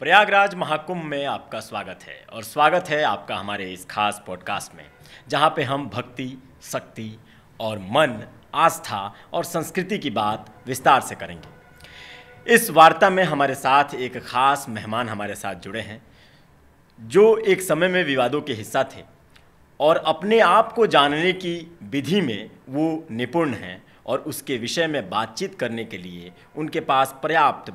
प्रयागराज महाकुंभ में आपका स्वागत है और स्वागत है आपका हमारे इस खास पॉडकास्ट में, जहां पे हम भक्ति, शक्ति और मन, आस्था और संस्कृति की बात विस्तार से करेंगे। इस वार्ता में हमारे साथ एक खास मेहमान हमारे साथ जुड़े हैं, जो एक समय में विवादों के हिस्सा थे और अपने आप को जानने की विधि में वो निपुण हैं और उसके विषय में बातचीत करने के लिए उनके पास पर्याप्त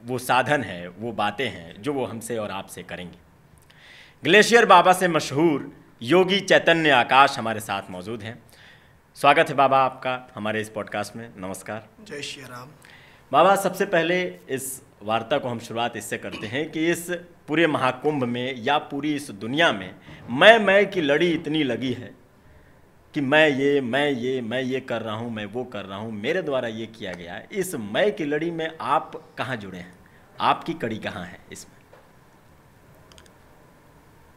वो साधन है, वो बातें हैं जो वो हमसे और आपसे करेंगे। ग्लेशियर बाबा से मशहूर योगी चैतन्य आकाश हमारे साथ मौजूद हैं। स्वागत है बाबा आपका हमारे इस पॉडकास्ट में। नमस्कार। जय श्री राम। बाबा, सबसे पहले इस वार्ता को हम शुरुआत इससे करते हैं कि इस पूरे महाकुंभ में या पूरी इस दुनिया में मैं की लड़ी इतनी लगी है कि मैं ये कर रहा हूँ, मैं वो कर रहा हूँ, मेरे द्वारा ये किया गया है। इस मैं की लड़ी में आप कहाँ जुड़े हैं? आपकी कड़ी कहाँ है इसमें?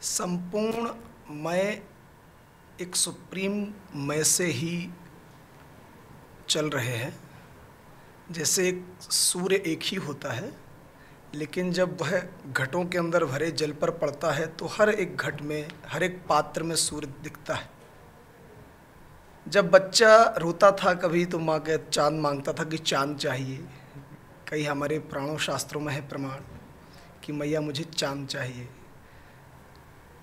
संपूर्ण मैं एक सुप्रीम मैं से ही चल रहे हैं। जैसे एक सूर्य एक ही होता है, लेकिन जब वह घटों के अंदर भरे जल पर पड़ता है तो हर एक घट में, हर एक पात्र में सूर्य दिखता है। जब बच्चा रोता था कभी तो माँ के चांद मांगता था कि चांद चाहिए। कई हमारे पुराणों शास्त्रों में है प्रमाण कि मैया मुझे चांद चाहिए,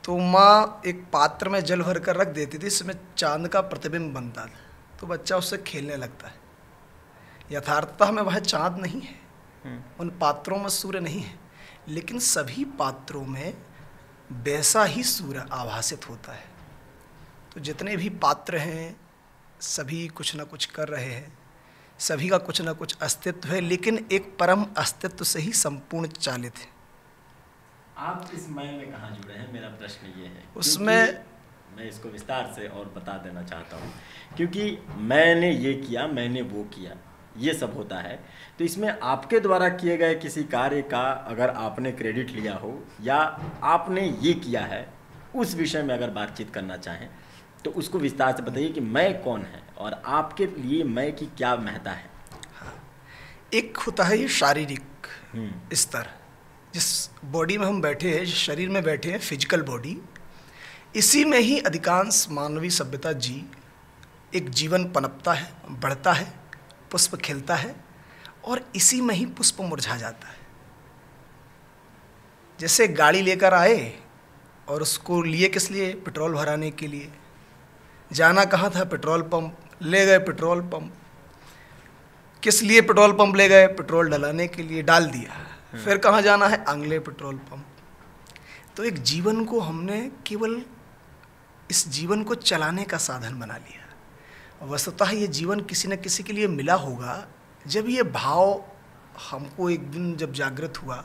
तो माँ एक पात्र में जल भर कर रख देती थी, इसमें चांद का प्रतिबिंब बनता था, तो बच्चा उससे खेलने लगता है। यथार्थता में वह चांद नहीं है, उन पात्रों में सूर्य नहीं है, लेकिन सभी पात्रों में वैसा ही सूर्य आभासित होता है। तो जितने भी पात्र हैं सभी कुछ ना कुछ कर रहे हैं, सभी का कुछ ना कुछ अस्तित्व है, लेकिन एक परम अस्तित्व से ही संपूर्ण चालित है। आप इस मैं में कहाँ जुड़े हैं, मेरा प्रश्न ये है। उसमें मैं इसको विस्तार से और बता देना चाहता हूँ, क्योंकि मैंने ये किया, मैंने वो किया, ये सब होता है। तो इसमें आपके द्वारा किए गए किसी कार्य का अगर आपने क्रेडिट लिया हो या आपने ये किया है, उस विषय में अगर बातचीत करना चाहें तो उसको विस्तार से बताइए कि मैं कौन है और आपके लिए मैं की क्या महत्ता है। हाँ, एक होता है ये शारीरिक स्तर, जिस बॉडी में हम बैठे हैं, जिस शरीर में बैठे हैं, फिजिकल बॉडी, इसी में ही अधिकांश मानवीय सभ्यता जी एक जीवन पनपता है, बढ़ता है, पुष्प खिलता है और इसी में ही पुष्प मुरझा जाता है। जैसे गाड़ी लेकर आए और उसको लिए किस लिए? पेट्रोल भराने के लिए। जाना कहाँ था? Petrol pump. ले गए पेट्रोल पंप। किस लिए पेट्रोल पंप ले गए? पेट्रोल डलाने के लिए, डाल दिया। फिर कहाँ जाना है? अगले पेट्रोल पंप। तो एक जीवन को हमने केवल इस जीवन को चलाने का साधन बना लिया। वस्तुतः ये जीवन किसी न किसी के लिए मिला होगा। जब ये भाव हमको एक दिन जब जागृत हुआ,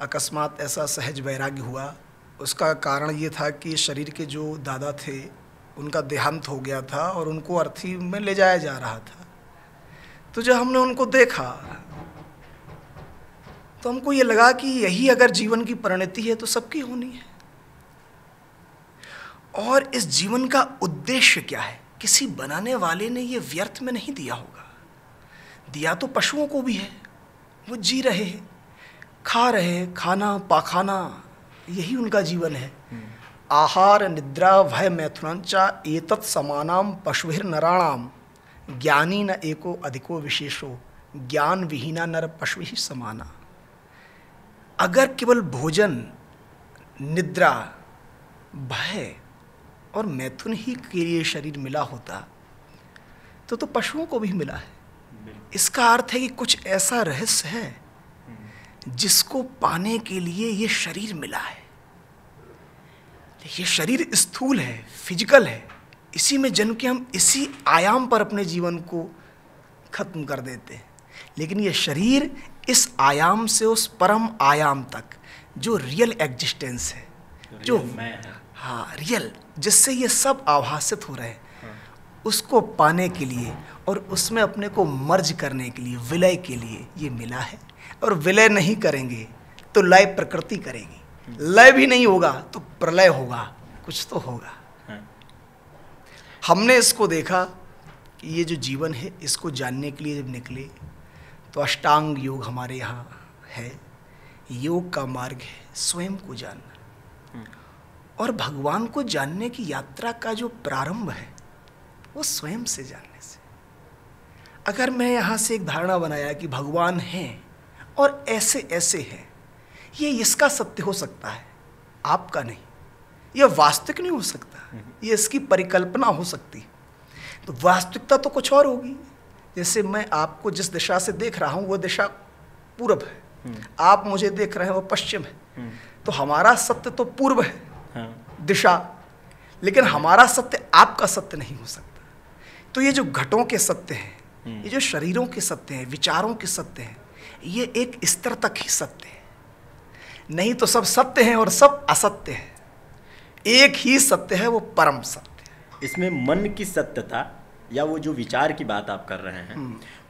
अकस्मात ऐसा सहज वैराग्य हुआ, उसका कारण ये था कि शरीर के जो दादा थे उनका देहांत हो गया था और उनको अर्थी में ले जाया जा रहा था। तो जब हमने उनको देखा तो हमको ये लगा कि यही अगर जीवन की परिणति है तो सबकी होनी है। और इस जीवन का उद्देश्य क्या है? किसी बनाने वाले ने ये व्यर्थ में नहीं दिया होगा। दिया तो पशुओं को भी है, वो जी रहे हैं, खा रहे हैं, खाना पाखाना, यही उनका जीवन है। आहार निद्रा भय मैथुनांचा एतत् समानाम पशुभिर नराणाम ज्ञानी न एको अधिको विशेषो ज्ञान विहीना नर पशु ही समाना। अगर केवल भोजन, निद्रा, भय और मैथुन ही के लिए शरीर मिला होता तो पशुओं को भी मिला है। इसका अर्थ है कि कुछ ऐसा रहस्य है जिसको पाने के लिए ये शरीर मिला है। ये शरीर स्थूल है, फिजिकल है, इसी में जन्म के हम इसी आयाम पर अपने जीवन को खत्म कर देते हैं। लेकिन ये शरीर इस आयाम से उस परम आयाम तक जो रियल एग्जिस्टेंस है, जो मैं है, हाँ रियल, जिससे ये सब आभासित हो रहे हैं, उसको पाने के लिए और उसमें अपने को मर्ज करने के लिए, विलय के लिए ये मिला है। और विलय नहीं करेंगे तो लय प्रकृति करेगी, लय भी नहीं होगा तो प्रलय होगा, कुछ तो होगा। हमने इसको देखा कि ये जो जीवन है इसको जानने के लिए जब निकले तो अष्टांग योग हमारे यहाँ है। योग का मार्ग है स्वयं को जानना। और भगवान को जानने की यात्रा का जो प्रारंभ है वो स्वयं से जानने से। अगर मैं यहाँ से एक धारणा बनाया कि भगवान है और ऐसे ऐसे है, ये इसका सत्य हो सकता है, आपका नहीं। यह वास्तविक नहीं हो सकता, ये इसकी परिकल्पना हो सकती है। तो वास्तविकता तो कुछ और होगी। जैसे मैं आपको जिस दिशा से देख रहा हूँ वो दिशा पूर्व है, आप मुझे देख रहे हैं वो पश्चिम है। तो हमारा सत्य तो पूर्व है दिशा, लेकिन हमारा सत्य आपका सत्य नहीं हो सकता। तो ये जो घटों के सत्य हैं, ये जो शरीरों के सत्य हैं, विचारों के सत्य हैं, ये एक स्तर तक ही सत्य है। नहीं तो सब सत्य हैं और सब असत्य है। एक ही सत्य है, वो परम सत्य है। इसमें मन की सत्यता या वो जो विचार की बात आप कर रहे हैं,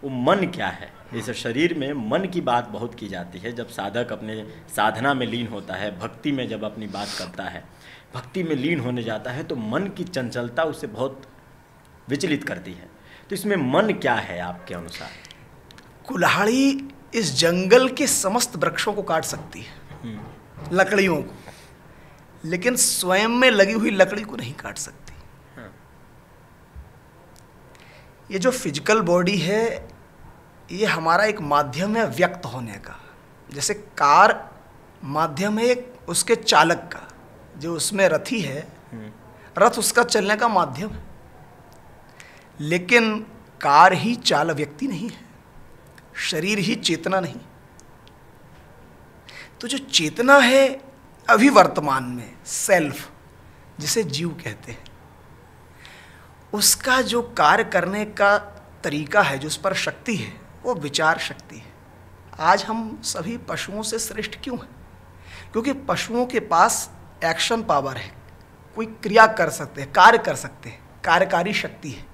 वो मन क्या है? इस शरीर में मन की बात बहुत की जाती है। जब साधक अपने साधना में लीन होता है, भक्ति में जब अपनी बात करता है, भक्ति में लीन होने जाता है, तो मन की चंचलता उसे बहुत विचलित करती है। तो इसमें मन क्या है आपके अनुसार? कुल्हाड़ी इस जंगल के समस्त वृक्षों को काट सकती है, लकड़ियों को, लेकिन स्वयं में लगी हुई लकड़ी को नहीं काट सकती। ये जो फिजिकल बॉडी है, ये हमारा एक माध्यम है व्यक्त होने का। जैसे कार माध्यम है एक उसके चालक का, जो उसमें रथी है, रथ उसका चलने का माध्यम है, लेकिन कार ही चाल व्यक्ति नहीं है, शरीर ही चेतना नहीं। तो जो चेतना है अभी वर्तमान में, सेल्फ जिसे जीव कहते हैं, उसका जो कार्य करने का तरीका है, जो उस पर शक्ति है, वो विचार शक्ति है। आज हम सभी पशुओं से श्रेष्ठ क्यों हैं? क्योंकि पशुओं के पास एक्शन पावर है, कोई क्रिया कर सकते हैं, कार्य कर सकते हैं, कार्यकारी शक्ति है।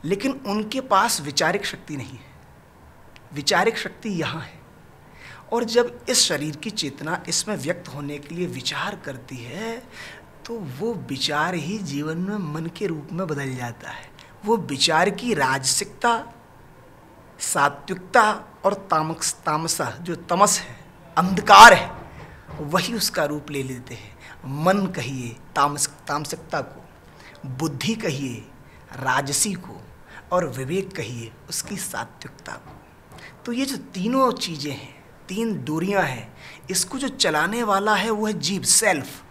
लेकिन उनके पास विचारिक शक्ति नहीं है। विचारिक शक्ति यहाँ है। और जब इस शरीर की चेतना इसमें व्यक्त होने के लिए विचार करती है, तो वो विचार ही जीवन में मन के रूप में बदल जाता है। वो विचार की राजसिकता, सात्विकता और तामसा, जो तमस है, अंधकार है, वही उसका रूप ले लेते हैं। मन कहिए तामसिकता को, बुद्धि कहिए राजसी को, और विवेक कहिए उसकी सात्विकता को। तो ये जो तीनों चीज़ें हैं, तीन डोरियां हैं, इसको जो चलाने वाला है वो है जीव, सेल्फ।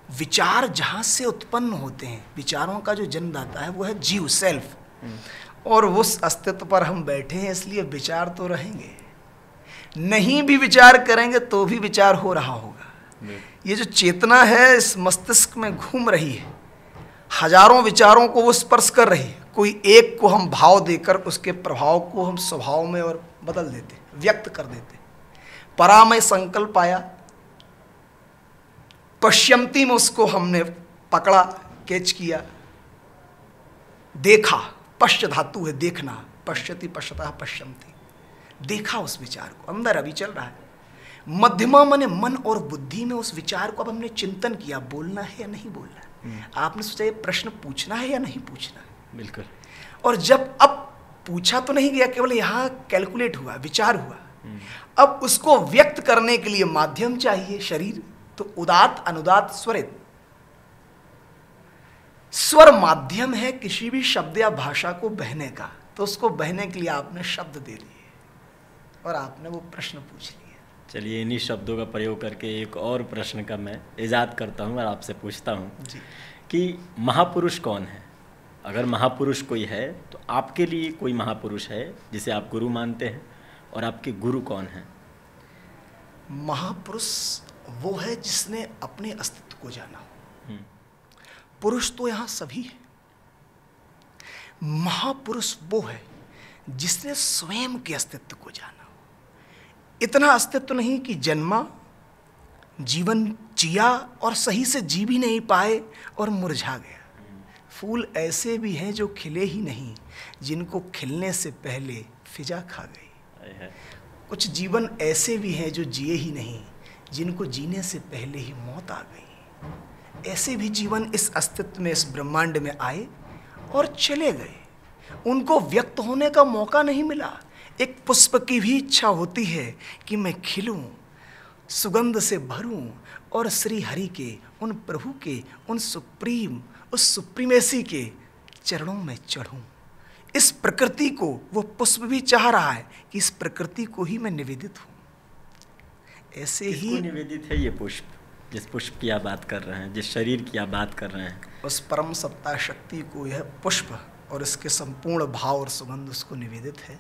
विचार जहाँ से उत्पन्न होते हैं, विचारों का जो जन्मदाता है वो है जीव, सेल्फ। और उस अस्तित्व पर हम बैठे हैं, इसलिए विचार तो रहेंगे। नहीं भी विचार करेंगे तो भी विचार हो रहा होगा। ये जो चेतना है इस मस्तिष्क में घूम रही है, हजारों विचारों को वो स्पर्श कर रही है। कोई एक को हम भाव देकर उसके प्रभाव को हम स्वभाव में और बदल देते, व्यक्त कर देते। परामय संकल्प आया, पश्यंती में उसको हमने पकड़ा, कैच किया, देखा। पश्य धातु है देखना, पश्यति पश्यता पश्यंती, देखा उस विचार को, अंदर अभी चल रहा है। मध्यमा माने मन और बुद्धि में उस विचार को अब हमने चिंतन किया, बोलना है या नहीं बोलना है। आपने सोचा ये प्रश्न पूछना है या नहीं पूछना है। बिल्कुल। और जब अब पूछा तो नहीं गया, केवल यहाँ कैलकुलेट हुआ, विचार हुआ। अब उसको व्यक्त करने के लिए माध्यम चाहिए, शरीर। तो उदात अनुदात स्वरित, स्वर माध्यम है किसी भी शब्द या भाषा को बहने का। तो उसको बहने के लिए आपने शब्द दे लिए और आपने वो प्रश्न पूछ लिया। चलिए, इन्हीं शब्दों का प्रयोग करके एक और प्रश्न का मैं इजाद करता हूँ और आपसे पूछता हूँ कि महापुरुष कौन है? अगर महापुरुष कोई है तो आपके लिए कोई महापुरुष है जिसे आप गुरु मानते हैं, और आपके गुरु कौन हैं? महापुरुष वो है जिसने अपने अस्तित्व को जाना हो। पुरुष तो यहाँ सभी है। महापुरुष वो है जिसने स्वयं के अस्तित्व को जाना हो। इतना अस्तित्व नहीं कि जन्मा, जीवन जिया और सही से जी भी नहीं पाए और मुरझा गया। फूल ऐसे भी हैं जो खिले ही नहीं, जिनको खिलने से पहले फिजा खा गई। कुछ जीवन ऐसे भी हैं जो जिए ही नहीं, जिनको जीने से पहले ही मौत आ गई। ऐसे भी जीवन इस अस्तित्व में, इस ब्रह्मांड में आए और चले गए। उनको व्यक्त होने का मौका नहीं मिला, एक पुष्प की भी इच्छा होती है कि मैं खिलूं, सुगंध से भरूं और श्री हरि के, उन प्रभु के, उन सुप्रीम, उस सुप्रीमेसी के चरणों में चढ़ूं। इस प्रकृति को वो पुष्प भी चाह रहा है कि इस प्रकृति को ही मैं निवेदित हूं। ऐसे ही निवेदित है ये पुष्प, जिस पुष्प की आप बात कर रहे हैं, जिस शरीर की आप बात कर रहे हैं, उस परम सत्ता शक्ति को यह पुष्प और इसके संपूर्ण भाव और सुगंध उसको निवेदित है।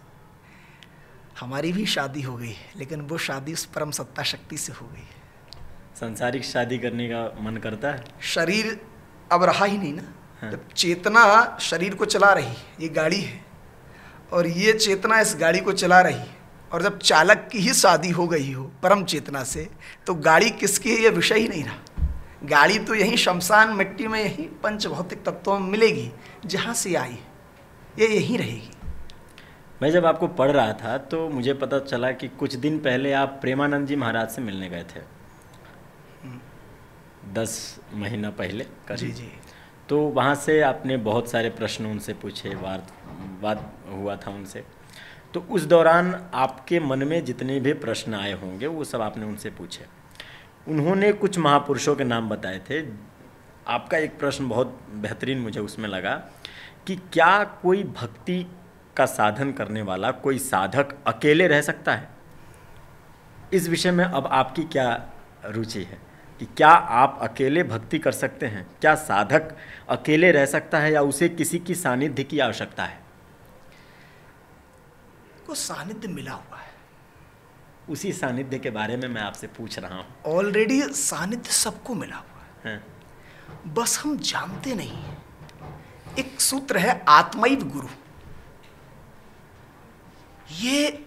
हमारी भी शादी हो गई, लेकिन वो शादी उस परम सत्ता शक्ति से हो गई है। सांसारिक शादी करने का मन करता है, शरीर अब रहा ही नहीं ना। हाँ। जब चेतना शरीर को चला रही, ये गाड़ी है और ये चेतना इस गाड़ी को चला रही है, और जब चालक की ही शादी हो गई हो परम चेतना से, तो गाड़ी किसकी है ये विषय ही नहीं रहा। गाड़ी तो यहीं शमशान मिट्टी में, यहीं पंच भौतिक तत्वों में मिलेगी, जहाँ से आई है ये यहीं रहेगी। मैं जब आपको पढ़ रहा था तो मुझे पता चला कि कुछ दिन पहले आप प्रेमानंद जी महाराज से मिलने गए थे, 10 महीना पहले करीब। जी। तो वहाँ से आपने बहुत सारे प्रश्न उनसे पूछे, बात हुआ था उनसे। तो उस दौरान आपके मन में जितने भी प्रश्न आए होंगे वो सब आपने उनसे पूछे। उन्होंने कुछ महापुरुषों के नाम बताए थे। आपका एक प्रश्न बहुत बेहतरीन मुझे उसमें लगा कि क्या कोई भक्ति का साधन करने वाला कोई साधक अकेले रह सकता है? इस विषय में अब आपकी क्या रुचि है कि क्या आप अकेले भक्ति कर सकते हैं? क्या साधक अकेले रह सकता है या उसे किसी की सानिध्य की आवश्यकता है? को सानिध्य मिला हुआ है। उसी सानिध्य के बारे में मैं आपसे पूछ रहा हूँ। ऑलरेडी सानिध्य सबको मिला हुआ है, हाँ। बस हम जानते नहीं हैं। एक सूत्र है आत्मैव गुरु। ये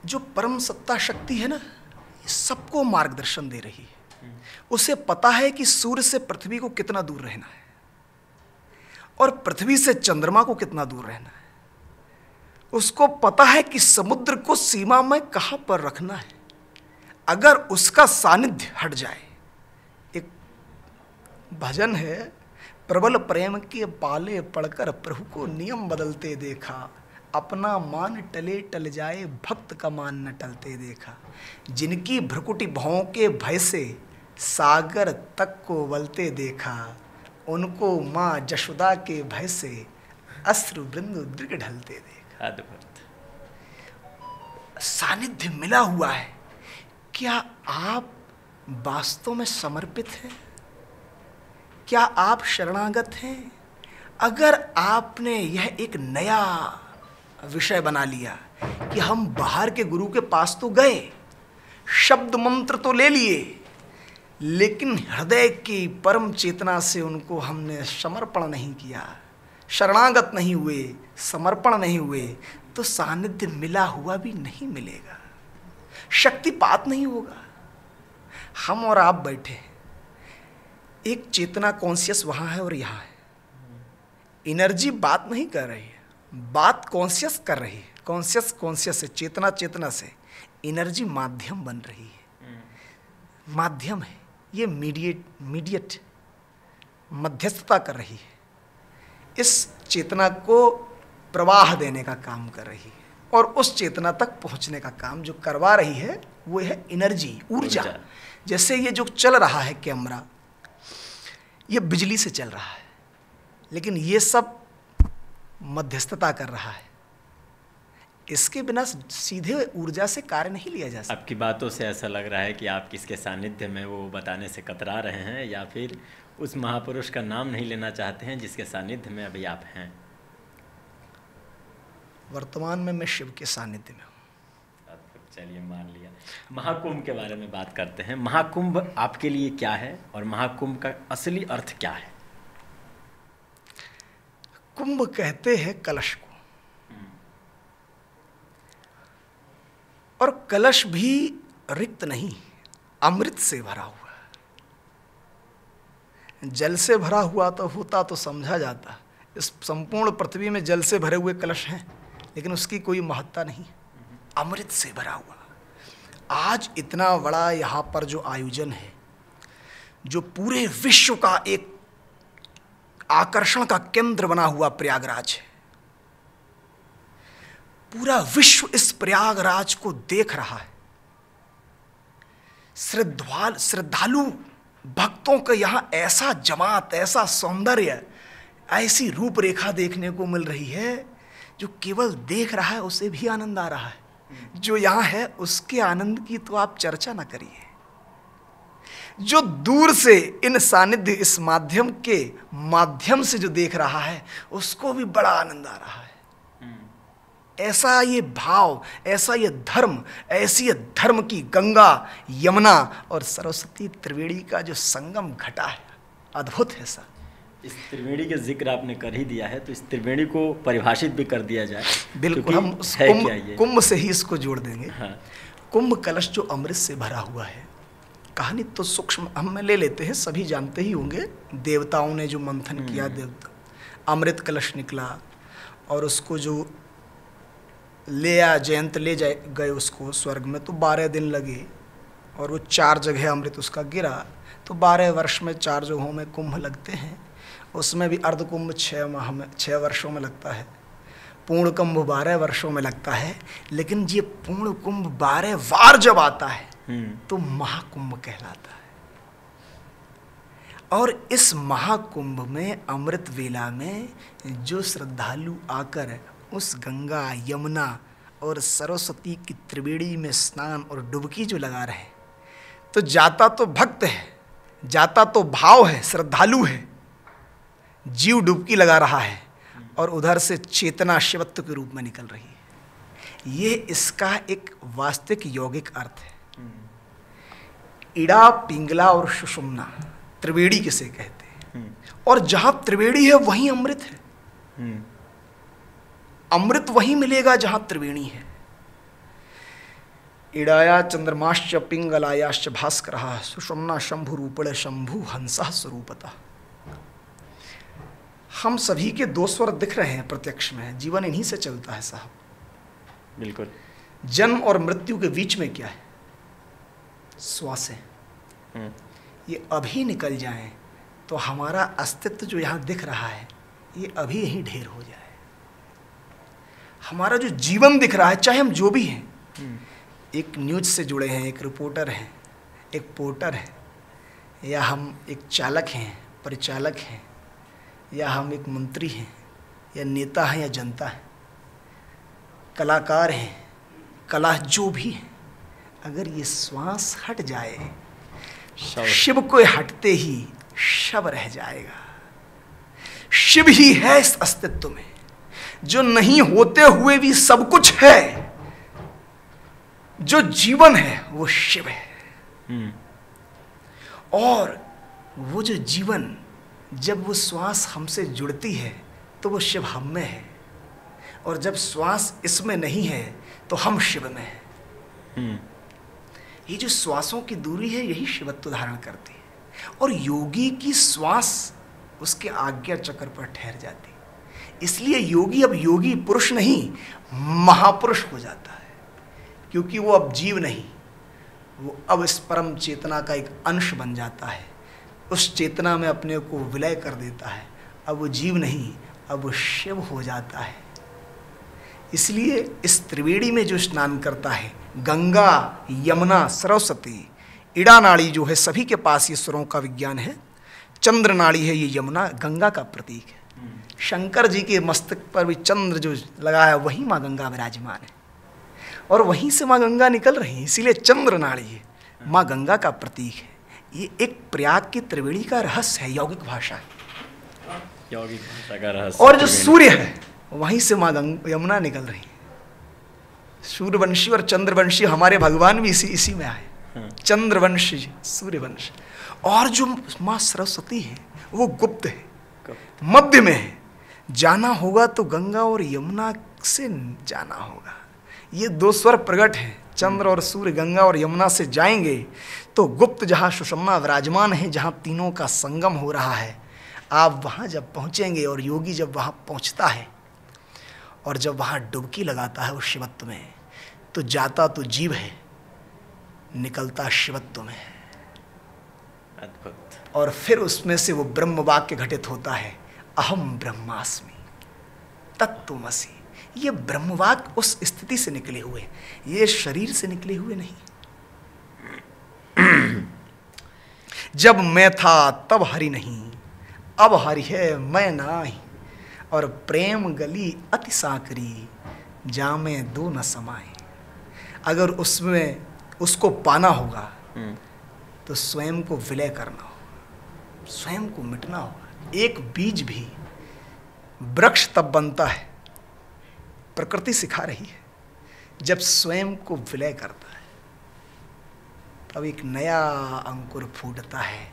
जो परम सत्ता शक्ति है ना, ये सबको मार्गदर्शन दे रही है। उसे पता है कि सूर्य से पृथ्वी को कितना दूर रहना है और पृथ्वी से चंद्रमा को कितना दूर रहना है। उसको पता है कि समुद्र को सीमा में कहां पर रखना है। अगर उसका सानिध्य हट जाए, एक भजन है, प्रबल प्रेम के पाले पड़कर प्रभु को नियम बदलते देखा, अपना मान टले टल जाए भक्त का मान न टलते देखा। जिनकी भ्रुकुटी भावों के भय से सागर तक को उबलते देखा, उनको माँ जशोदा के भय से अश्रु बिंदु दृढ़ ढलते देखा। अद्भुत। सानिध्य मिला हुआ है। क्या आप वास्तव में समर्पित हैं? क्या आप शरणागत हैं? अगर आपने यह एक नया विषय बना लिया कि हम बाहर के गुरु के पास तो गए, शब्द मंत्र तो ले लिए, लेकिन हृदय की परम चेतना से उनको हमने समर्पण नहीं किया, शरणागत नहीं हुए, समर्पण नहीं हुए, तो सानिध्य मिला हुआ भी नहीं मिलेगा, शक्तिपात नहीं होगा। हम और आप बैठे, एक चेतना कॉन्शियस वहां है और यहाँ है। एनर्जी बात नहीं कर रही है, बात कॉन्शियस कर रही है। कॉन्शियस से, चेतना से एनर्जी माध्यम बन रही है, माध्यम है। ये मीडिएट मध्यस्थता कर रही है, इस चेतना को प्रवाह देने का काम कर रही है, और उस चेतना तक पहुंचने का काम जो करवा रही है वो है एनर्जी, ऊर्जा। जैसे ये जो चल रहा है कैमरा, ये बिजली से चल रहा है, लेकिन ये सब मध्यस्थता कर रहा है। इसके बिना सीधे ऊर्जा से कार्य नहीं लिया जा सकता। आपकी बातों से ऐसा लग रहा है कि आप किसके सानिध्य में वो बताने से कतरा रहे हैं, या फिर उस महापुरुष का नाम नहीं लेना चाहते हैं जिसके सानिध्य में अभी आप हैं। वर्तमान में मैं शिव के सानिध्य में हूँ। चलिए, मान लिया। महाकुंभ के बारे में बात करते हैं। महाकुंभ आपके लिए क्या है और महाकुंभ का असली अर्थ क्या है? कुंभ कहते हैं कलश को, और कलश भी रिक्त नहीं, अमृत से भरा हुआ है। जल से भरा हुआ तो होता तो समझा जाता। इस संपूर्ण पृथ्वी में जल से भरे हुए कलश हैं, लेकिन उसकी कोई महत्ता नहीं। अमृत से भरा हुआ। आज इतना बड़ा यहाँ पर जो आयोजन है, जो पूरे विश्व का एक आकर्षण का केंद्र बना हुआ प्रयागराज है, पूरा विश्व इस प्रयागराज को देख रहा है। श्रद्धालु भक्तों का यहाँ ऐसा जमात, ऐसा सौंदर्य, ऐसी रूपरेखा देखने को मिल रही है, जो केवल देख रहा है उसे भी आनंद आ रहा है। जो यहाँ है उसके आनंद की तो आप चर्चा ना करिए। जो दूर से इन सानिध्य, इस माध्यम के माध्यम से जो देख रहा है, उसको भी बड़ा आनंद आ रहा है। ऐसा ये भाव, ऐसा ये धर्म, ऐसी ये धर्म की गंगा, यमुना और सरस्वती त्रिवेणी का जो संगम घटा है, अद्भुत है सर। इस त्रिवेणी के जिक्र आपने कर ही दिया है, तो इस त्रिवेणी को परिभाषित भी कर दिया जाए। बिल्कुल, हम कुंभ से ही इसको जोड़ देंगे। हाँ। कुंभ कलश जो अमृत से भरा हुआ है। कहानी तो सूक्ष्म हम ले लेते हैं, सभी जानते ही होंगे। देवताओं ने जो मंथन किया, देवता अमृत कलश निकला और उसको जो जयंत ले गए उसको स्वर्ग में, तो 12 दिन लगे और वो 4 जगह अमृत उसका गिरा। तो 12 वर्ष में 4 जगहों में कुंभ लगते हैं। उसमें भी अर्ध कुंभ 6 वर्षों में लगता है, पूर्ण कुंभ 12 वर्षों में लगता है। लेकिन ये पूर्ण कुंभ 12 बार जब आता है तो महाकुंभ कहलाता है। और इस महाकुंभ में अमृत वेला में जो श्रद्धालु आकर उस गंगा, यमुना और सरस्वती की त्रिवेणी में स्नान और डुबकी जो लगा रहे, तो जाता तो भक्त है, जाता तो भाव है, श्रद्धालु है, जीव डुबकी लगा रहा है, और उधर से चेतना शिवत्व के रूप में निकल रही है। ये इसका एक वास्तविक यौगिक अर्थ है। इड़ा, पिंगला और सुषुम्ना त्रिवेणी किसे कहते हैं, और जहां त्रिवेणी है वहीं अमृत है। अमृत वहीं मिलेगा जहां त्रिवेणी है। इड़ाया चंद्रमाश्च पिंगलायाश्च भास्करः सुषुम्ना शंभु रूपण शंभु हंसः स्वरूपतः। हम सभी के 2 स्वर दिख रहे हैं प्रत्यक्ष में, जीवन इन्हीं से चलता है साहब। बिल्कुल। जन्म और मृत्यु के बीच में क्या है? श्वासें। ये अभी निकल जाएं तो हमारा अस्तित्व जो यहाँ दिख रहा है, ये अभी यहीं ढेर हो जाए। हमारा जो जीवन दिख रहा है, चाहे हम जो भी हैं, एक न्यूज से जुड़े हैं, एक रिपोर्टर हैं, एक पोर्टर है, या हम एक चालक हैं, परिचालक हैं, या हम एक मंत्री हैं, या नेता हैं, या जनता है, कलाकार हैं, कला जो भी है, अगर ये श्वास हट जाए, शिव को हटते ही शव रह जाएगा। शिव ही है इस अस्तित्व में, जो नहीं होते हुए भी सब कुछ है। जो जीवन है वो शिव है। और वो जो जीवन, जब वो श्वास हमसे जुड़ती है तो वो शिव हम में है, और जब श्वास इसमें नहीं है तो हम शिव में हैं। ये जो श्वासों की दूरी है, यही शिवत्व धारण करती है। और योगी की श्वास उसके आज्ञा चक्र पर ठहर जाती है। इसलिए योगी अब योगी पुरुष नहीं, महापुरुष हो जाता है, क्योंकि वो अब जीव नहीं, वो अब इस परम चेतना का एक अंश बन जाता है। उस चेतना में अपने को विलय कर देता है। अब वो जीव नहीं, अब वो शिव हो जाता है। इसलिए इस त्रिवेणी में जो स्नान करता है, गंगा, यमुना, सरस्वती, इड़ा नाड़ी जो है, सभी के पास ये स्वरों का विज्ञान है। चंद्र नाड़ी है ये यमुना, गंगा का प्रतीक है। शंकर जी के मस्तक पर भी चंद्र जो लगा है, वही माँ गंगा विराजमान है, और वहीं से माँ गंगा निकल रही है। इसीलिए चंद्र नाड़ी है, माँ गंगा का प्रतीक है। ये एक प्रयाग की त्रिवेणी का रहस्य है, यौगिक भाषा है, यौगिक भाषा का रहस्य। और जो सूर्य है, वहीं से माँ यमुना निकल रही है। सूर्यवंशी और चंद्रवंशी हमारे भगवान भी इसी में आए। चंद्रवंशी, सूर्यवंश। और जो माँ सरस्वती है वो गुप्त है, मध्य में है। जाना होगा तो गंगा और यमुना से जाना होगा। ये 2 स्वर प्रकट हैं, चंद्र और सूर्य गंगा और यमुना से जाएंगे तो गुप्त जहाँ सुषुम्ना विराजमान है, जहाँ तीनों का संगम हो रहा है, आप वहाँ जब पहुँचेंगे, और योगी जब वहाँ पहुँचता है और जब वहाँ डुबकी लगाता है उस शिवत्व में, तो जाता तो जीव है, निकलता शिवत्व में। अद्भुत। और फिर उसमें से वो ब्रह्म वाक्य घटित होता है, अहम ब्रह्मास्मि तत्त्वमसि। ये ब्रह्मवाक्य उस स्थिति से निकले हुए, ये शरीर से निकले हुए नहीं। जब मैं था तब हरि नहीं, अब हरि है मैं नाही, और प्रेम गली अति साकरी, जामे दो न समाए। अगर उसमें उसको पाना होगा तो स्वयं को विलय करना होगा, स्वयं को मिटना होगा। एक बीज भी वृक्ष तब बनता है, प्रकृति सिखा रही है, जब स्वयं को विलय करता है, तब एक नया अंकुर फूटता है,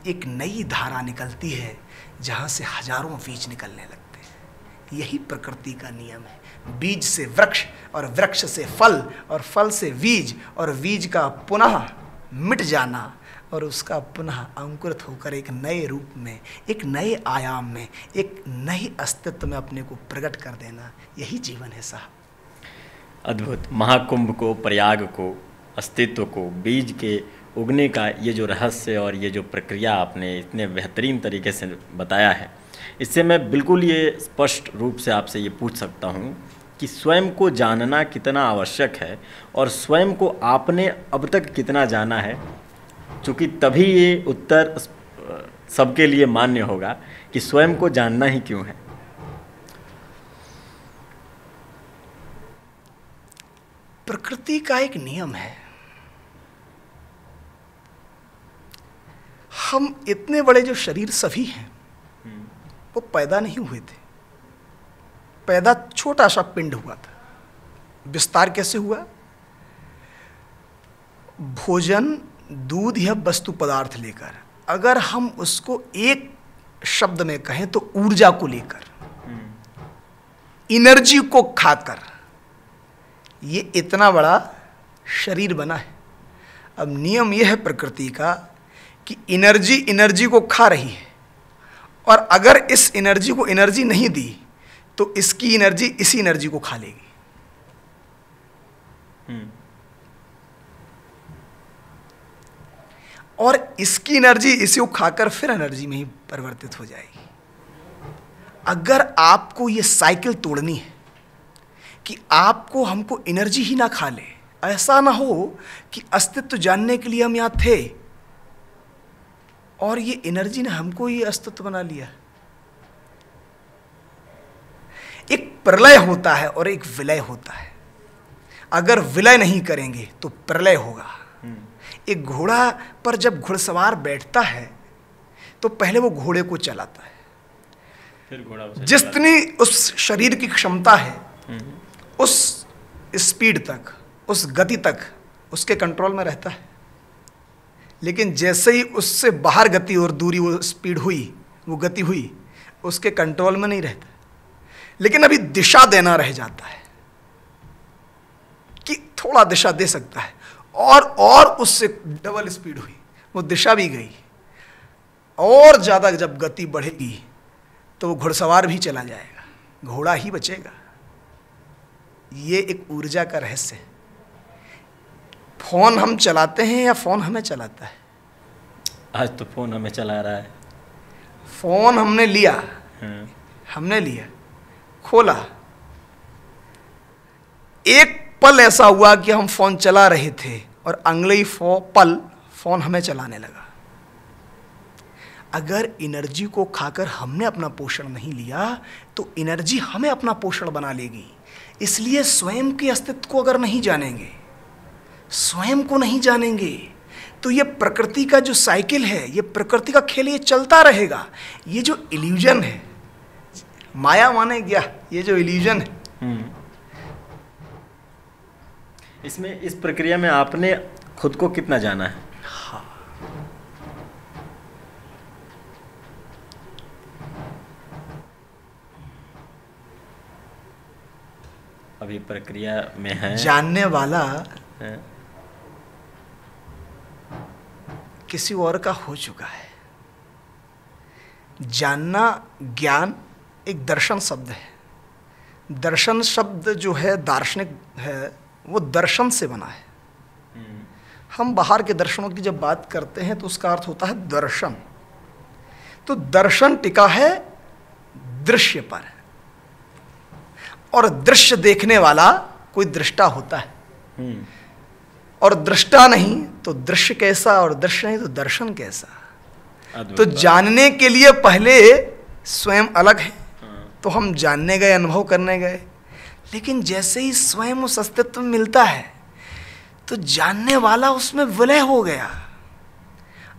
एक नई धारा निकलती है, जहाँ से हजारों बीज निकलने लगते हैं। यही प्रकृति का नियम है। बीज से वृक्ष, और वृक्ष से फल, और फल से बीज, और बीज का पुनः मिट जाना, और उसका पुनः अंकुरित होकर एक नए रूप में, एक नए आयाम में, एक नए अस्तित्व में अपने को प्रकट कर देना, यही जीवन है साहब। अद्भुत। महाकुंभ को, प्रयाग को, अस्तित्व को, बीज के उगने का ये जो रहस्य और ये जो प्रक्रिया आपने इतने बेहतरीन तरीके से बताया है, इससे मैं बिल्कुल ये स्पष्ट रूप से आपसे ये पूछ सकता हूँ कि स्वयं को जानना कितना आवश्यक है, और स्वयं को आपने अब तक कितना जाना है, क्योंकि तभी ये उत्तर सबके लिए मान्य होगा कि स्वयं को जानना ही क्यों है। प्रकृति का एक नियम है। हम इतने बड़े जो शरीर सभी हैं, वो पैदा नहीं हुए थे। पैदा छोटा सा पिंड हुआ था। विस्तार कैसे हुआ? भोजन, दूध या वस्तु पदार्थ लेकर। अगर हम उसको एक शब्द में कहें तो ऊर्जा को लेकर, एनर्जी को खाकर ये इतना बड़ा शरीर बना है। अब नियम यह है प्रकृति का कि एनर्जी को खा रही है, और अगर इस एनर्जी को एनर्जी नहीं दी तो इसकी एनर्जी इसी एनर्जी को खा लेगी। और इसकी एनर्जी इसी को खाकर फिर एनर्जी में ही परिवर्तित हो जाएगी। अगर आपको ये साइकिल तोड़नी है कि आपको हमको एनर्जी ही ना खा ले, ऐसा ना हो कि अस्तित्व जानने के लिए हम यहां थे और ये एनर्जी ने हमको ही अस्तित्व बना लिया। एक प्रलय होता है और एक विलय होता है। अगर विलय नहीं करेंगे तो प्रलय होगा। एक घोड़ा पर जब घुड़सवार बैठता है तो पहले वो घोड़े को चलाता है, फिर घोड़ा जितनी उस शरीर की क्षमता है, उस स्पीड तक, उस गति तक उसके कंट्रोल में रहता है। लेकिन जैसे ही उससे बाहर गति और दूरी, वो स्पीड हुई, वो गति हुई, उसके कंट्रोल में नहीं रहता। लेकिन अभी दिशा देना रह जाता है कि थोड़ा दिशा दे सकता है, और उससे डबल स्पीड हुई, वो दिशा भी गई, और ज़्यादा जब गति बढ़ेगी तो वो घुड़सवार भी चला जाएगा, घोड़ा ही बचेगा। ये एक ऊर्जा का रहस्य है। फोन हम चलाते हैं या फोन हमें चलाता है? आज तो फोन हमें चला रहा है। फोन हमने लिया, हमने लिया, खोला, एक पल ऐसा हुआ कि हम फोन चला रहे थे और अगले ही पल फोन हमें चलाने लगा। अगर एनर्जी को खाकर हमने अपना पोषण नहीं लिया तो एनर्जी हमें अपना पोषण बना लेगी। इसलिए स्वयं के अस्तित्व को अगर नहीं जानेंगे, स्वयं को नहीं जानेंगे, तो ये प्रकृति का जो साइकिल है, ये प्रकृति का खेल, ये चलता रहेगा। ये जो इल्यूजन है, माया माने क्या, ये जो इल्यूजन है, इसमें, इस प्रक्रिया में आपने खुद को कितना जाना है? हाँ, अभी प्रक्रिया में है। जानने वाला है। किसी और का हो चुका है। जानना, ज्ञान एक दर्शन शब्द है। दर्शन शब्द जो है दार्शनिक है, वो दर्शन से बना है। हम बाहर के दर्शनों की जब बात करते हैं तो उसका अर्थ होता है दर्शन। तो दर्शन टिका है दृश्य पर। और दृश्य देखने वाला कोई दृष्टा होता है, हम्म, और दृष्टा नहीं तो दृश्य कैसा, और दृश्य नहीं तो दर्शन कैसा। अद्भुत तो बात। जानने के लिए पहले स्वयं अलग है, हाँ, तो हम जानने गए, अनुभव करने गए, लेकिन जैसे ही स्वयं उस अस्तित्व में मिलता है तो जानने वाला उसमें विलय हो गया।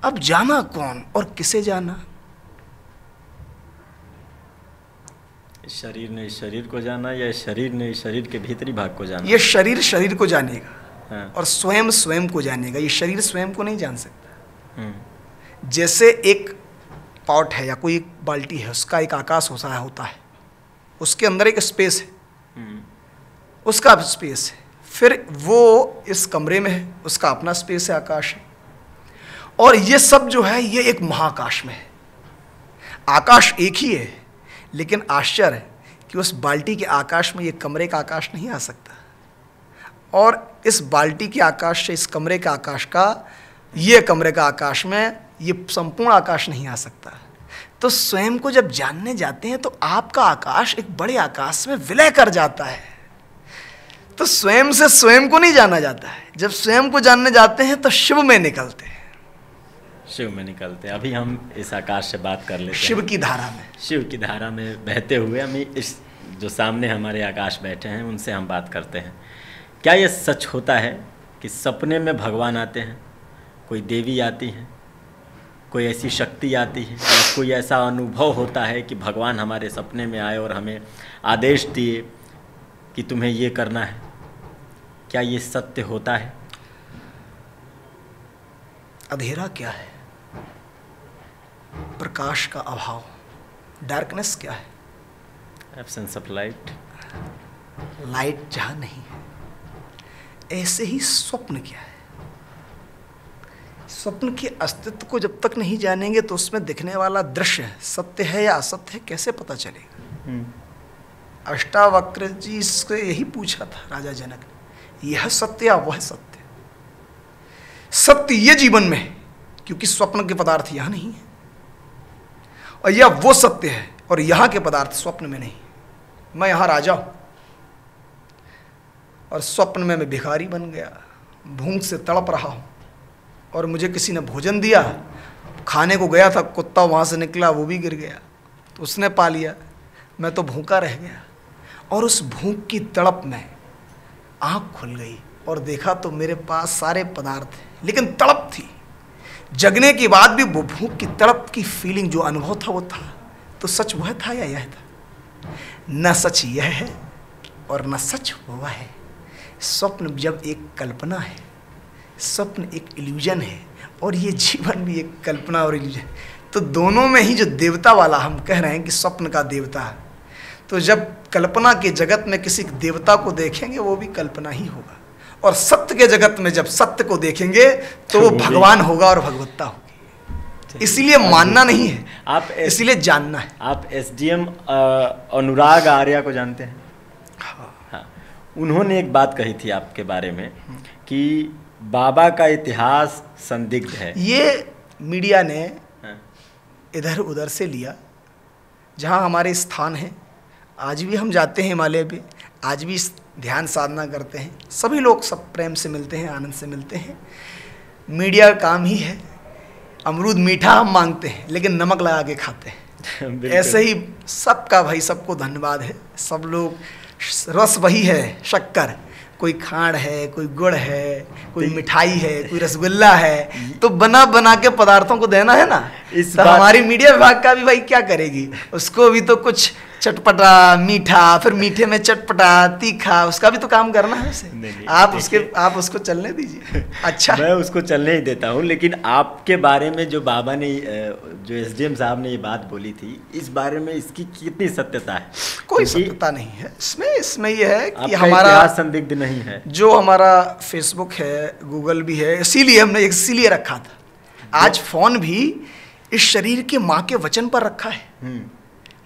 अब जाना कौन और किसे जाना? इस शरीर ने इस शरीर को जाना या इस शरीर ने इस शरीर के भीतरी भाग को जाना? ये शरीर शरीर को जानेगा, हाँ, और स्वयं स्वयं को जानेगा। ये शरीर स्वयं को नहीं जान सकता। हम्म, जैसे एक पॉट है या कोई एक बाल्टी है, उसका एक आकाश होता है, उसके अंदर एक स्पेस है, हम्म, उसका स्पेस है, फिर वो इस कमरे में है, उसका अपना स्पेस है, आकाश है, और ये सब जो है ये एक महाकाश में है। आकाश एक ही है, लेकिन आश्चर्य है कि उस बाल्टी के आकाश में ये कमरे का आकाश नहीं आ सकता, और इस बाल्टी के आकाश से इस कमरे का आकाश का, ये कमरे का आकाश में ये संपूर्ण आकाश नहीं आ सकता। तो स्वयं को जब जानने जाते हैं तो आपका आकाश एक बड़े आकाश में विलय कर जाता है। तो स्वयं से स्वयं को नहीं जाना जाता है। जब स्वयं को जानने जाते हैं तो शिव में निकलते हैं, शिव में निकलते हैं। अभी हम इस आकाश से बात कर लेते हैं, शिव की धारा में। शिव की धारा में बहते हुए हम इस जो सामने हमारे आकाश बैठे हैं उनसे हम बात करते हैं। क्या ये सच होता है कि सपने में भगवान आते हैं, कोई देवी आती है, कोई ऐसी शक्ति आती है, या कोई ऐसा अनुभव होता है कि भगवान हमारे सपने में आए और हमें आदेश दिए कि तुम्हें ये करना है? क्या ये सत्य होता है? अंधेरा क्या है? प्रकाश का अभाव। डार्कनेस क्या है? Absence of light. लाइट जहां नहीं है। ऐसे ही स्वप्न क्या है? स्वप्न के अस्तित्व को जब तक नहीं जानेंगे तो उसमें दिखने वाला दृश्य सत्य है या असत्य है कैसे पता चलेगा? अष्टावक्र जी से यही पूछा था राजा जनक ने, यह सत्य या वह सत्य? सत्य ये जीवन में है क्योंकि स्वप्न के पदार्थ यहां नहीं है, और यह वो सत्य है और यहां के पदार्थ स्वप्न में नहीं। मैं यहां राजा हूं और स्वप्न में मैं भिखारी बन गया, भूख से तड़प रहा हूं, और मुझे किसी ने भोजन दिया, खाने को गया था, कुत्ता वहां से निकला, वो भी गिर गया, तो उसने पा लिया, मैं तो भूखा रह गया। और उस भूख की तड़प में आंख खुल गई और देखा तो मेरे पास सारे पदार्थ हैं, लेकिन तड़प थी। जगने के बाद भी वो भूख की तड़प की फीलिंग, जो अनुभव था वो था। तो सच वह था या यह था? न सच यह है और न सच वह है। स्वप्न जब एक कल्पना है, स्वप्न एक इल्यूजन है, और ये जीवन भी एक कल्पना और इल्यूजन। तो दोनों में ही जो देवता वाला हम कह रहे हैं कि स्वप्न का देवता है, तो जब कल्पना के जगत में किसी देवता को देखेंगे वो भी कल्पना ही होगा, और सत्य के जगत में जब सत्य को देखेंगे तो वो भगवान होगा और भगवत्ता होगी। इसलिए मानना नहीं है, आप इसलिए जानना है। आप एसडीएम अनुराग आर्या को जानते हैं? हाँ, उन्होंने एक बात कही थी आपके बारे में कि बाबा का इतिहास संदिग्ध है। ये मीडिया ने हाँ, इधर उधर से लिया। जहाँ हमारे स्थान है, आज भी हम जाते हैं हिमालय पे, आज भी ध्यान साधना करते हैं, सभी लोग सब प्रेम से मिलते हैं, आनंद से मिलते हैं। मीडिया का काम ही है, अमरूद मीठा हम मांगते हैं लेकिन नमक लगा के खाते हैं। ऐसे ही सबका भाई सबको धन्यवाद है। सब लोग, रस वही है, शक्कर, कोई खांड है, कोई गुड़ है, कोई मिठाई है, कोई रसगुल्ला है, तो बना बना के पदार्थों को देना है ना। तो हमारी मीडिया विभाग का भी भाई क्या करेगी, उसको भी तो कुछ चटपटा मीठा, फिर मीठे में चटपटा तीखा, उसका भी तो काम करना है उसे। आप उसको चलने दीजिए। अच्छा, मैं उसको चलने ही देता हूँ, लेकिन आपके बारे में जो बाबा ने, जो एसडीएम साहब ने ये बात बोली थी, इस बारे में इसकी कितनी सत्यता है? कोई सत्यता नहीं है इसमें ये है कि हमारा इतिहास संदिग्ध नहीं है। जो हमारा फेसबुक है, गूगल भी है, इसीलिए हमने इसीलिए रखा था। आज फोन भी इस शरीर के माँ के वचन पर रखा है।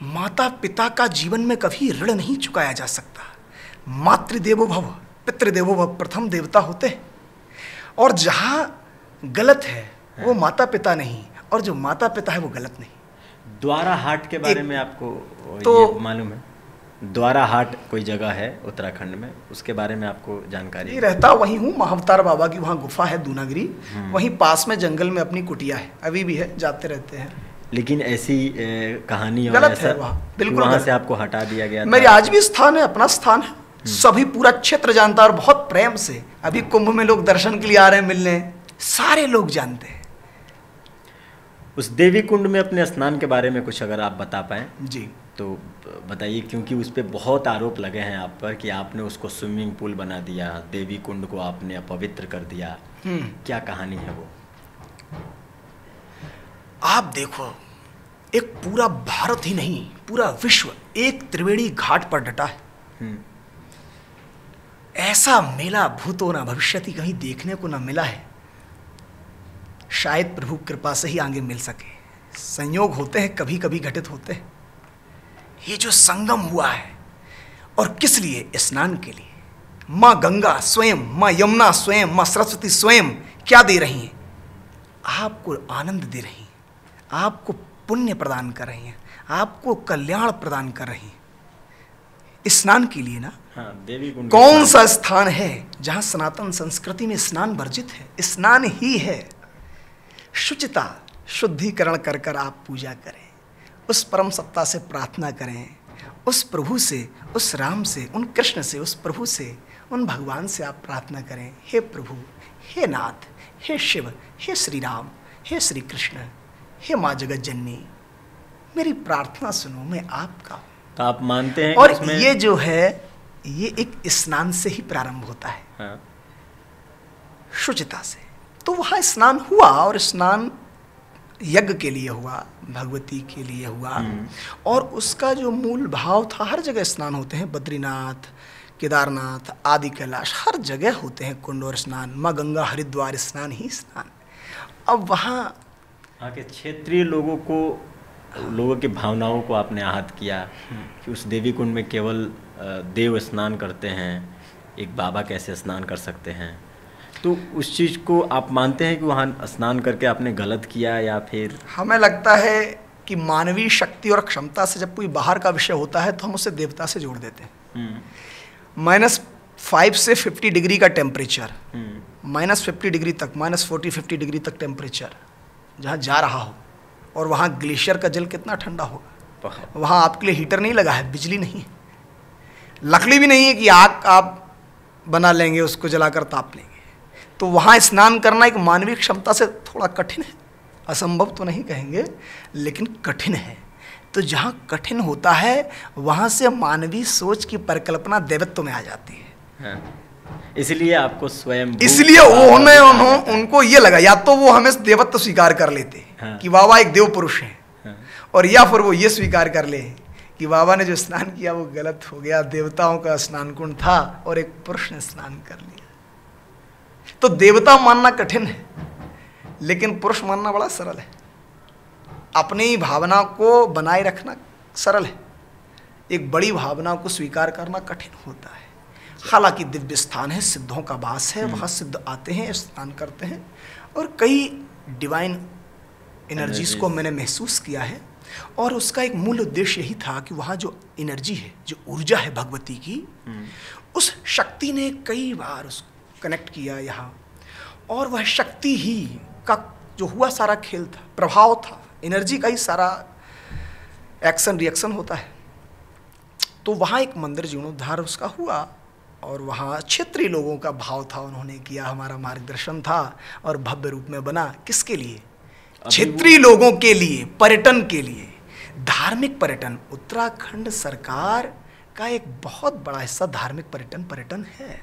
माता पिता का जीवन में कभी ऋण नहीं चुकाया जा सकता। मातृदेवो भव, पितृदेवो भव, प्रथम देवता होते हैं। और जहाँ गलत है वो माता पिता नहीं, और जो माता पिता है वो गलत नहीं। द्वारा हाट के बारे में आपको तो ये मालूम है? द्वारा हाट कोई जगह है उत्तराखंड में, उसके बारे में आपको जानकारी? ये रहता वहीं हूँ, महाअवतार बाबा की वहाँ गुफा है दूनागिरी, वहीं पास में जंगल में अपनी कुटिया है, अभी भी है, जाते रहते हैं। लेकिन ऐसी कहानी और गलत ऐसा है वहाँ, बिल्कुल वहाँ गलत। से आपको हटा दिया गया मेरी था? आज भी स्थान है, अपना स्थान है, सभी पूरा क्षेत्र जानता है और बहुत प्रेम से। अभी कुंभ में लोग दर्शन के लिए आ रहे हैं, मिलने, सारे लोग जानते हैं। उस देवी कुंड में अपने स्नान के बारे में कुछ अगर आप बता पाएं जी, तो बताइए, क्योंकि उस पर बहुत आरोप लगे हैं आप पर कि आपने उसको स्विमिंग पूल बना दिया, देवी कुंड को आपने अपवित्र कर दिया। क्या कहानी है वो? आप देखो, एक पूरा भारत ही नहीं, पूरा विश्व एक त्रिवेणी घाट पर डटा है। ऐसा मेला भूतो न भविष्यति कहीं देखने को न मिला है। शायद प्रभु कृपा से ही आगे मिल सके। संयोग होते हैं, कभी कभी घटित होते हैं। ये जो संगम हुआ है, और किस लिए? स्नान के लिए। माँ गंगा स्वयं, माँ यमुना स्वयं, माँ सरस्वती स्वयं क्या दे रही हैं? आपको आनंद दे रही हैं, आपको पुण्य प्रदान कर रही हैं, आपको कल्याण प्रदान कर रही हैं। स्नान के लिए ना। हाँ, देवी कुंड कौन सा स्थान है जहां सनातन संस्कृति में स्नान वर्जित है? स्नान ही है। शुचिता, शुद्धिकरण कर कर आप पूजा करें, उस परम सत्ता से प्रार्थना करें, उस प्रभु से, उस राम से, उन कृष्ण से, उस प्रभु से, उन भगवान से आप प्रार्थना करें, हे प्रभु, हे नाथ, हे शिव, हे श्री राम, हे श्री कृष्ण, हे माँ जगत जननी, मेरी प्रार्थना सुनो, मैं आपका हूँ। तो आप मानते हैं और उसमें... ये जो है, ये एक स्नान से ही प्रारंभ होता है। हाँ। शुचिता से। तो वहाँ स्नान हुआ, और स्नान यज्ञ के लिए हुआ, भगवती के लिए हुआ, और उसका जो मूल भाव था, हर जगह स्नान होते हैं, बद्रीनाथ, केदारनाथ, आदि कैलाश, हर जगह होते हैं कुंड और स्नान। माँ गंगा, हरिद्वार, स्नान ही स्नान। अब वहाँ के क्षेत्रीय लोगों की भावनाओं को आपने आहत किया कि उस देवी कुंड में केवल देव स्नान करते हैं, एक बाबा कैसे स्नान कर सकते हैं? तो उस चीज़ को आप मानते हैं कि वहाँ स्नान करके आपने गलत किया, या फिर? हमें लगता है कि मानवीय शक्ति और क्षमता से जब कोई बाहर का विषय होता है तो हम उसे देवता से जोड़ देते हैं। -5 से 50 डिग्री का टेम्परेचर, -50 डिग्री तक, -40-50 डिग्री तक टेम्परेचर जहाँ जा रहा हो, और वहाँ ग्लेशियर का जल कितना ठंडा होगा। वहाँ आपके लिए हीटर नहीं लगा है, बिजली नहीं है, लकड़ी भी नहीं है कि आग आप बना लेंगे, उसको जलाकर ताप लेंगे। तो वहाँ स्नान करना एक मानवीय क्षमता से थोड़ा कठिन है, असंभव तो नहीं कहेंगे, लेकिन कठिन है। तो जहाँ कठिन होता है, वहाँ से मानवीय सोच की परिकल्पना देवत्व में आ जाती है। हाँ। इसलिए आपको स्वयं, इसलिए उनको ये लगा, या तो वो हमें देवत्व स्वीकार कर लेते हाँ। कि बाबा एक देव पुरुष है, हाँ। और या फिर वो ये स्वीकार कर ले कि बाबा ने जो स्नान किया वो गलत हो गया, देवताओं का स्नान कुंड था और एक पुरुष ने स्नान कर लिया। तो देवता मानना कठिन है, लेकिन पुरुष मानना बड़ा सरल है। अपनी भावना को बनाए रखना सरल है, एक बड़ी भावना को स्वीकार करना कठिन होता है। हालांकि दिव्य स्थान है, सिद्धों का वास है, वहाँ सिद्ध आते हैं, स्नान करते हैं, और कई डिवाइन एनर्जीज को मैंने महसूस किया है। और उसका एक मूल उद्देश्य यही था कि वहाँ जो एनर्जी है, जो ऊर्जा है भगवती की, उस शक्ति ने कई बार उसको कनेक्ट किया यहाँ, और वह शक्ति ही का जो हुआ सारा खेल था, प्रभाव था, एनर्जी का ही सारा एक्शन रिएक्शन होता है। तो वहाँ एक मंदिर जीर्णोद्धार उसका हुआ, और वहाँ क्षेत्रीय लोगों का भाव था, उन्होंने किया, हमारा मार्गदर्शन था, और भव्य रूप में बना। किसके लिए? क्षेत्रीय लोगों के लिए, पर्यटन के लिए, धार्मिक पर्यटन। उत्तराखंड सरकार का एक बहुत बड़ा हिस्सा धार्मिक पर्यटन है,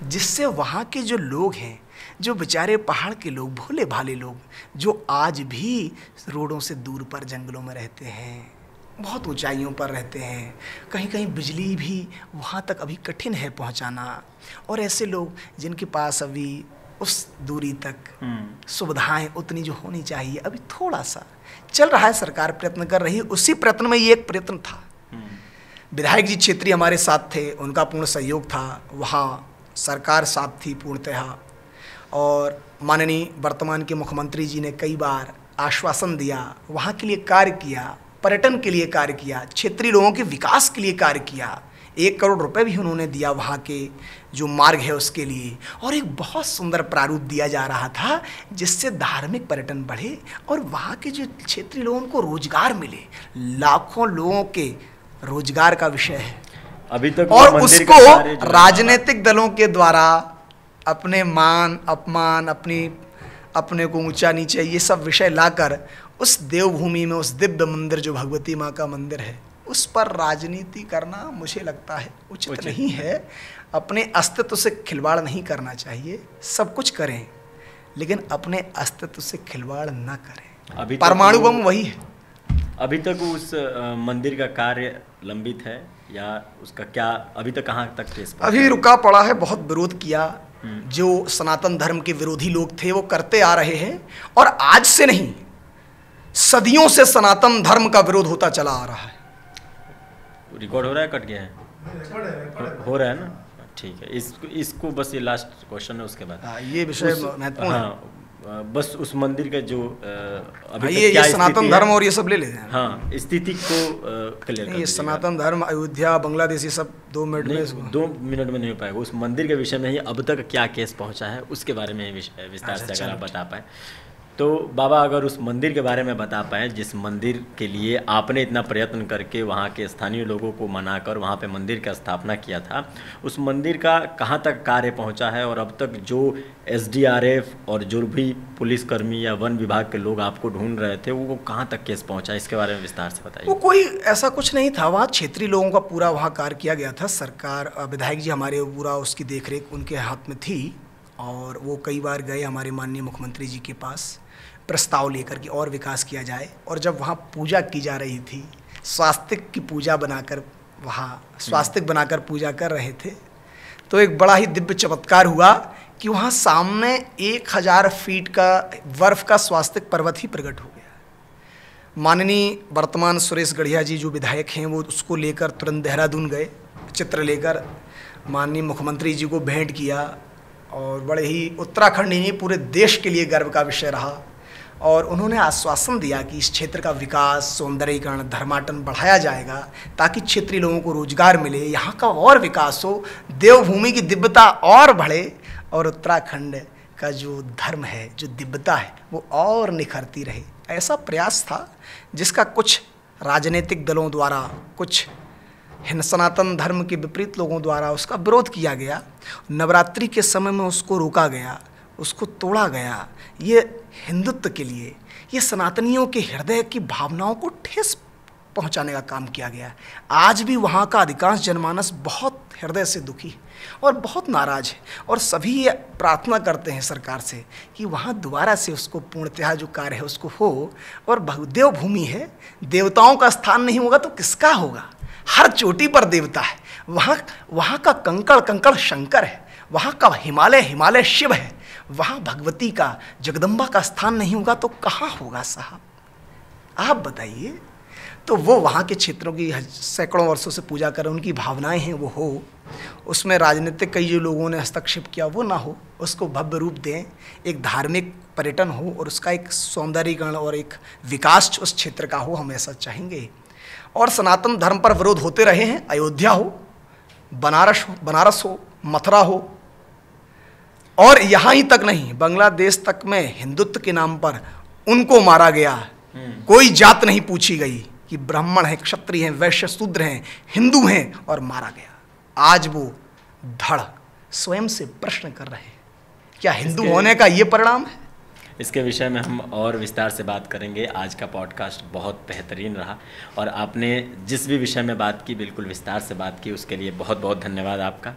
जिससे वहाँ के जो लोग हैं, जो बेचारे पहाड़ के लोग, भोले भाले लोग, जो आज भी रोडों से दूर पर जंगलों में रहते हैं, बहुत ऊंचाइयों पर रहते हैं, कहीं कहीं बिजली भी वहाँ तक अभी कठिन है पहुँचाना, और ऐसे लोग जिनके पास अभी उस दूरी तक सुविधाएं उतनी जो होनी चाहिए, अभी थोड़ा सा चल रहा है, सरकार प्रयत्न कर रही है। उसी प्रयत्न में ये एक प्रयत्न था। विधायक जी क्षेत्रीय हमारे साथ थे, उनका पूर्ण सहयोग था, वहाँ सरकार साथ थी पूर्णतः, और माननीय वर्तमान के मुख्यमंत्री जी ने कई बार आश्वासन दिया, वहाँ के लिए कार्य किया, पर्यटन के लिए कार्य किया, क्षेत्रीय लोगों के विकास के लिए कार्य किया। 1 करोड़ रुपए भी उन्होंने दिया वहाँ के जो मार्ग है उसके लिए, और एक बहुत सुंदर प्रारूप दिया जा रहा था जिससे धार्मिक पर्यटन बढ़े और वहाँ के जो क्षेत्रीय लोगों को रोजगार मिले। लाखों लोगों के रोजगार का विषय है अभी तक, और उसको राजनीतिक दलों के द्वारा अपने मान अपमान, अपने को ऊंचा नीचे, ये सब विषय लाकर उस देवभूमि में, उस दिव्य मंदिर जो भगवती माँ का मंदिर है, उस पर राजनीति करना मुझे लगता है उचित नहीं है। अपने अस्तित्व से खिलवाड़ नहीं करना चाहिए। सब कुछ करें लेकिन अपने अस्तित्व से खिलवाड़ ना करें। अभी परमाणु बम वही है। अभी तक उस मंदिर का कार्य लंबित है या उसका क्या अभी तक कहाँ तक केस? अभी रुका पड़ा है। बहुत विरोध किया, जो सनातन धर्म के विरोधी लोग थे वो करते आ रहे हैं, और आज से नहीं, सदियों से सनातन धर्म का विरोध होता चला आ रहा है। रिकॉर्ड हो रहा है? कट गया है? हो रहा है ना? ठीक है। इसको बस ये लास्ट क्वेश्चन है, उसके बाद ये विषय महत्वपूर्ण है। बस उस मंदिर का जो अभी ये सनातन धर्म और ये सब ले लेते हैं। हाँ, स्थिति को क्लियर कर। ये सनातन धर्म, अयोध्या, बांग्लादेश, ये सब 2 मिनट में 2 मिनट में नहीं हो पाएगा। उस मंदिर के विषय में ही अब तक क्या केस पहुंचा है उसके बारे में विस्तार से अगर आप बता पाए तो। बाबा, अगर उस मंदिर के बारे में बता पाएँ, जिस मंदिर के लिए आपने इतना प्रयत्न करके वहाँ के स्थानीय लोगों को मनाकर वहाँ पे मंदिर का स्थापना किया था, उस मंदिर का कहाँ तक कार्य पहुँचा है, और अब तक जो SDRF और जो भी पुलिसकर्मी या वन विभाग के लोग आपको ढूंढ रहे थे वो कहाँ तक केस पहुँचा, इसके बारे में विस्तार से बताइए। वो कोई ऐसा कुछ नहीं था, वहाँ क्षेत्रीय लोगों का पूरा वहाँ कार्य किया गया था। सरकार, विधायक जी हमारे पूरा उसकी देखरेख उनके हाथ में थी, और वो कई बार गए हमारे माननीय मुख्यमंत्री जी के पास प्रस्ताव लेकर के और विकास किया जाए। और जब वहाँ पूजा की जा रही थी, स्वास्तिक की पूजा बनाकर, वहाँ स्वास्तिक बनाकर पूजा कर रहे थे, तो एक बड़ा ही दिव्य चमत्कार हुआ कि वहाँ सामने 1000 फीट का बर्फ का स्वास्तिक पर्वत ही प्रकट हो गया। माननीय वर्तमान सुरेश गढ़िया जी जो विधायक हैं, वो उसको लेकर तुरंत देहरादून गए, चित्र लेकर माननीय मुख्यमंत्री जी को भेंट किया, और बड़े ही उत्तराखंड ही नहीं पूरे देश के लिए गर्व का विषय रहा। और उन्होंने आश्वासन दिया कि इस क्षेत्र का विकास, सौंदर्यीकरण, धर्माटन बढ़ाया जाएगा ताकि क्षेत्रीय लोगों को रोजगार मिले, यहाँ का और विकास हो, देवभूमि की दिव्यता और बढ़े, और उत्तराखंड का जो धर्म है, जो दिव्यता है, वो और निखरती रहे। ऐसा प्रयास था जिसका कुछ राजनीतिक दलों द्वारा, कुछ सनातन धर्म के विपरीत लोगों द्वारा उसका विरोध किया गया। नवरात्रि के समय में उसको रोका गया, उसको तोड़ा गया। ये हिंदुत्व के लिए, ये सनातनियों के हृदय की भावनाओं को ठेस पहुंचाने का काम किया गया। आज भी वहाँ का अधिकांश जनमानस बहुत हृदय से दुखी है और बहुत नाराज है, और सभी ये प्रार्थना करते हैं सरकार से कि वहाँ दोबारा से उसको पूर्णतः जो कार्य है उसको हो। और देवभूमि है, देवताओं का स्थान नहीं होगा तो किसका होगा? हर चोटी पर देवता है। वहाँ का कंकड़ कंकड़ शंकर है, वहाँ का हिमालय हिमालय शिव है। वहाँ भगवती का, जगदम्बा का स्थान नहीं होगा तो कहाँ होगा साहब? आप बताइए। तो वो वहाँ के क्षेत्रों की सैकड़ों वर्षों से पूजा कर, उनकी भावनाएं हैं वो हो, उसमें राजनीतिक कई जो लोगों ने हस्तक्षेप किया वो ना हो, उसको भव्य रूप दें, एक धार्मिक पर्यटन हो और उसका एक सौंदर्यीकरण और एक विकास उस क्षेत्र का हो, हम ऐसा चाहेंगे। और सनातन धर्म पर विरोध होते रहे हैं, अयोध्या हो, बनारस हो, मथुरा हो, और यहाँ ही तक नहीं, बांग्लादेश तक में हिंदुत्व के नाम पर उनको मारा गया। कोई जात नहीं पूछी गई कि ब्राह्मण हैं, क्षत्रिय हैं, वैश्य, शूद्र हैं, हिंदू हैं, और मारा गया। आज वो धड़ स्वयं से प्रश्न कर रहे हैं, क्या हिंदू होने का ये परिणाम है? इसके विषय में हम और विस्तार से बात करेंगे। आज का पॉडकास्ट बहुत बेहतरीन रहा, और आपने जिस भी विषय में बात की बिल्कुल विस्तार से बात की, उसके लिए बहुत बहुत धन्यवाद आपका।